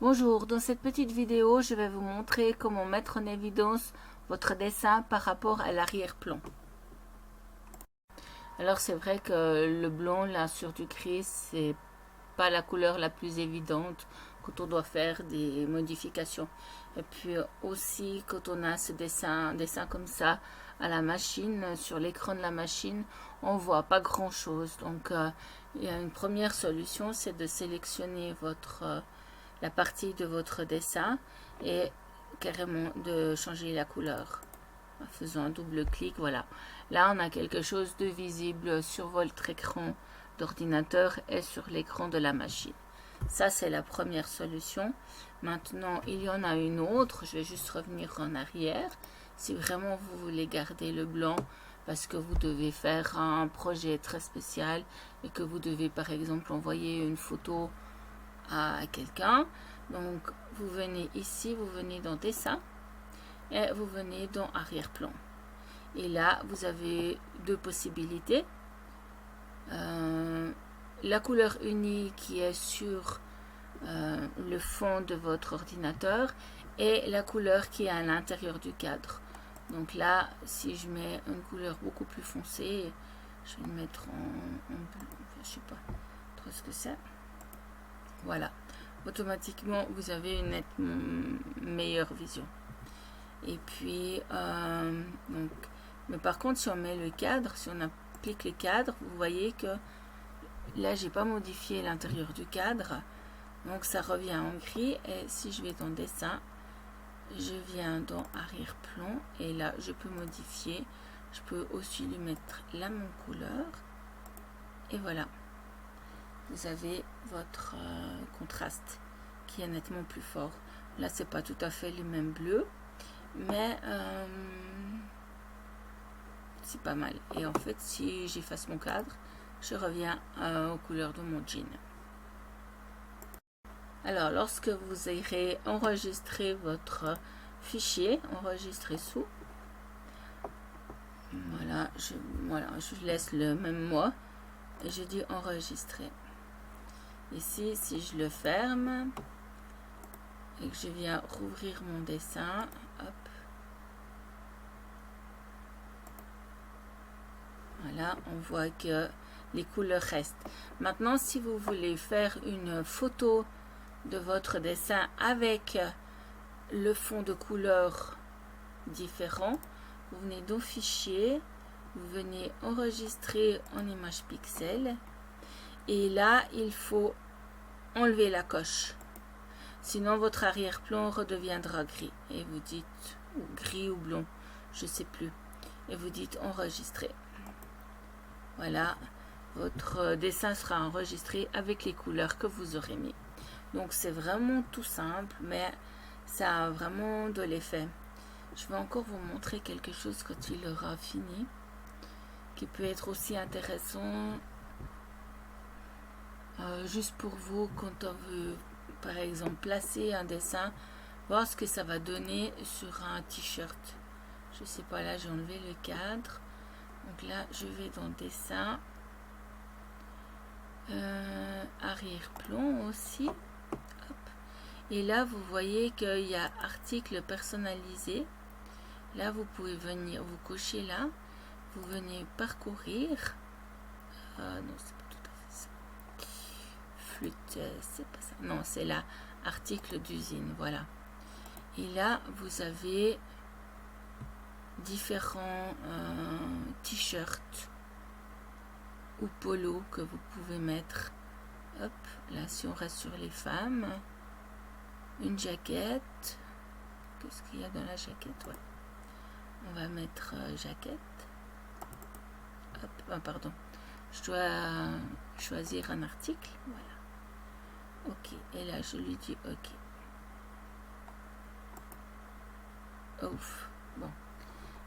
Bonjour, dans cette petite vidéo, je vais vous montrer comment mettre en évidence votre dessin par rapport à l'arrière-plan. Alors c'est vrai que le blanc là sur du gris, c'est pas la couleur la plus évidente quand on doit faire des modifications. Et puis aussi quand on a ce dessin comme ça à la machine, sur l'écran de la machine, on voit pas grand chose. Donc il y a une première solution, c'est de sélectionner la partie de votre dessin et carrément de changer la couleur en faisant un double clic. Voilà, là on a quelque chose de visible sur votre écran d'ordinateur et sur l'écran de la machine. Ça c'est la première solution. Maintenant il y en a une autre, je vais juste revenir en arrière. Si vraiment vous voulez garder le blanc parce que vous devez faire un projet très spécial et que vous devez par exemple envoyer une photo à quelqu'un, donc vous venez ici, vous venez dans dessin et vous venez dans arrière-plan, et là vous avez deux possibilités. La couleur unie qui est sur le fond de votre ordinateur et la couleur qui est à l'intérieur du cadre. Donc là, si je mets une couleur beaucoup plus foncée, je vais le mettre en bleu, je sais pas trop ce que c'est. Voilà, automatiquement vous avez une nette meilleure vision. Et puis donc, mais par contre si on met le cadre, si on applique le cadre, vous voyez que là j'ai pas modifié l'intérieur du cadre, donc ça revient en gris. Et si je vais dans dessin, je viens dans arrière-plan et là je peux modifier, je peux aussi lui mettre la même couleur et voilà, vous avez votre contraste qui est nettement plus fort. Là c'est pas tout à fait le même bleu, mais c'est pas mal. Et en fait si j'efface mon cadre, je reviens aux couleurs de mon jean. Alors lorsque vous irez enregistrer votre fichier, enregistrer sous, voilà, je laisse le même mot et je dis enregistrer. Ici, si je le ferme et que je viens rouvrir mon dessin, hop, voilà, on voit que les couleurs restent. Maintenant, si vous voulez faire une photo de votre dessin avec le fond de couleur différent, vous venez dans fichier, vous venez enregistrer en image pixel, et là il faut enlever la coche, sinon votre arrière-plan redeviendra gris et vous dites, ou gris ou blond, je sais plus, et vous dites enregistrer. Voilà, votre dessin sera enregistré avec les couleurs que vous aurez mis. Donc c'est vraiment tout simple, mais ça a vraiment de l'effet. Je vais encore vous montrer quelque chose quand il aura fini, qui peut être aussi intéressant juste pour vous quand on veut par exemple placer un dessin, voir ce que ça va donner sur un t-shirt. Je sais pas, là j'ai enlevé le cadre, donc là je vais dans dessin, arrière-plan aussi, hop. Et là vous voyez qu'il y a article personnalisé. Là vous pouvez venir, vous cochez là, vous venez parcourir, non c'est pas tout à fait ça, flûte, c'est pas ça, non c'est là, article d'usine, voilà. Et là vous avez différents t-shirts ou polos que vous pouvez mettre. Hop, là si on reste sur les femmes, une jaquette, qu'est-ce qu'il y a dans la jaquette, ouais. On va mettre jaquette. Hop, pardon. Je dois choisir un article. Voilà. Ok. Et là, je lui dis ok. Ouf. Bon.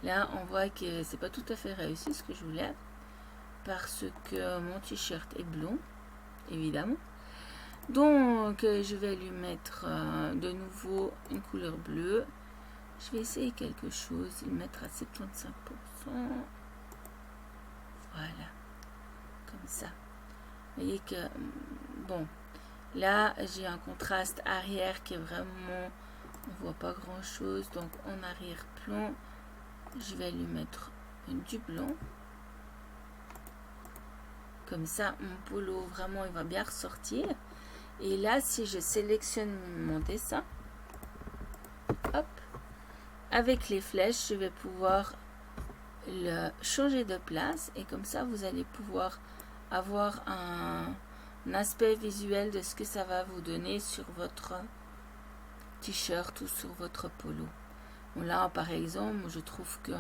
Là, on voit que c'est pas tout à fait réussi ce que je voulais. Parce que mon t-shirt est blond, évidemment. Donc, je vais lui mettre de nouveau une couleur bleue. Je vais essayer quelque chose, le mettre à 75%. Voilà, comme ça. Vous voyez que, bon, Là, j'ai un contraste arrière qui est vraiment... On voit pas grand chose. Donc en arrière-plan, je vais lui mettre du blanc. Comme ça, mon polo, vraiment, il va bien ressortir. Et là, si je sélectionne mon dessin, hop, avec les flèches, je vais pouvoir le changer de place. Et comme ça, vous allez pouvoir avoir un aspect visuel de ce que ça va vous donner sur votre t-shirt ou sur votre polo. Bon, là, par exemple, je trouve que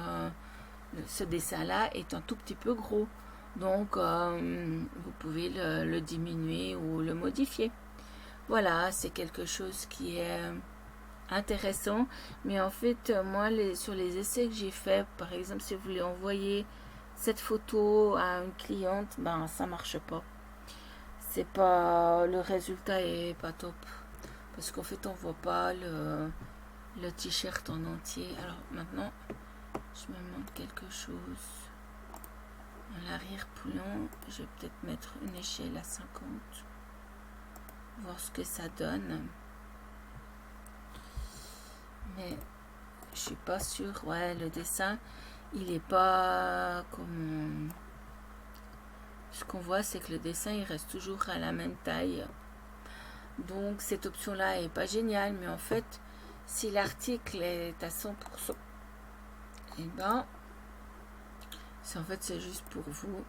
ce dessin-là est un tout petit peu gros. Donc, vous pouvez le diminuer ou le modifier. Voilà, c'est quelque chose qui est intéressant. Mais en fait, moi, sur les essais que j'ai fait, par exemple, si vous voulez envoyer cette photo à une cliente, ben, ça marche pas. C'est pas... Le résultat est pas top. Parce qu'en fait, on voit pas le t-shirt en entier. Alors, maintenant, je me demande quelque chose. L'arrière-plan, je vais peut-être mettre une échelle à 50. Voir ce que ça donne. Mais je suis pas sûre. Ouais, le dessin, il est pas comme... Ce qu'on voit, c'est que le dessin, il reste toujours à la même taille. Donc, cette option-là est pas géniale. Mais en fait, si l'article est à 100%, et ben... En fait, c'est juste pour vous.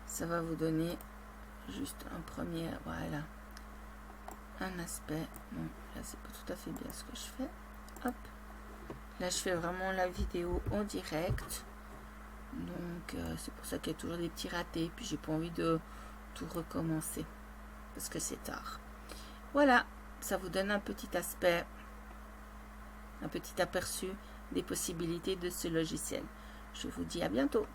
Ça va vous donner juste un premier, voilà, un aspect. Bon, là, c'est pas tout à fait bien ce que je fais. Hop. Là, je fais vraiment la vidéo en direct. Donc, c'est pour ça qu'il y a toujours des petits ratés. Puis, j'ai pas envie de tout recommencer. Parce que c'est tard. Voilà. Ça vous donne un petit aspect, un petit aperçu des possibilités de ce logiciel. Je vous dis à bientôt.